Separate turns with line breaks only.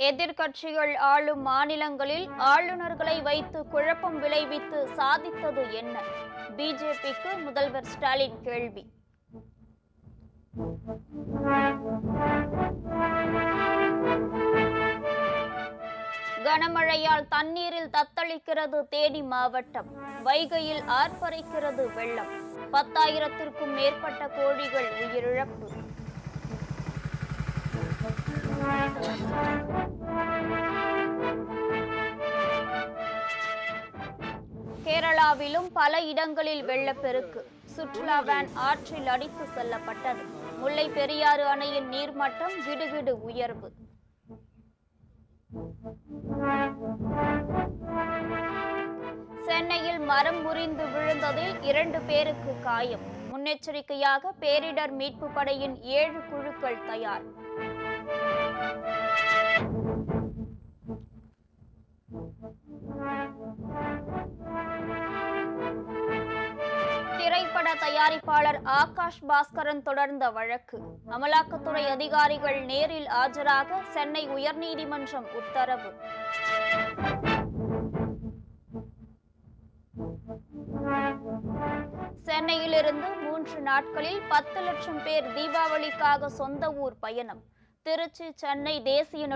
எதிர்க்கட்சிகள் ஆளும் மாநிலங்களில் ஆளுநர்களை வைத்து குழப்பம் விளைவித்து சாதித்தது என்ன? பிஜேபிக்கு முதல்வர் ஸ்டாலின் கேள்வி. கனமழையால் தண்ணீரில் தத்தளிக்கிறது தேனி மாவட்டம். வைகையில் ஆர்ப்பரிக்கிறது வெள்ளம். 10,000த்திற்கும் மேற்பட்ட கோழிகள் உயிரிழப்பு. கேரளாவிலும் பல இடங்களில் வெள்ளப்பெருக்கு. சுற்றுலா வேன் ஆற்றில் அடித்து செல்லப்பட்டது. முல்லை பெரியாறு அணையின் நீர்மட்டம் கிடுகிடு உயர்வு. சென்னையில் மரம் முறிந்து விழுந்ததில் 2 பேருக்கு காயம். முன்னெச்சரிக்கையாக பேரிடர் மீட்பு படையின் 7 குழுக்கள் தயார். திரைப்பட தயாரிப்பாளர் ஆகாஷ் பாஸ்கரன் தொடர்ந்த வழக்கு. அமலாக்கத்துறை அதிகாரிகள் நேரில் ஆஜராக சென்னை உயர்நீதிமன்றம் உத்தரவு. சென்னையிலிருந்து 3 நாட்களில் 10 லட்சம் பேர் தீபாவளிக்காக சொந்த ஊர் பயணம். திருச்சி சென்னை தேசிய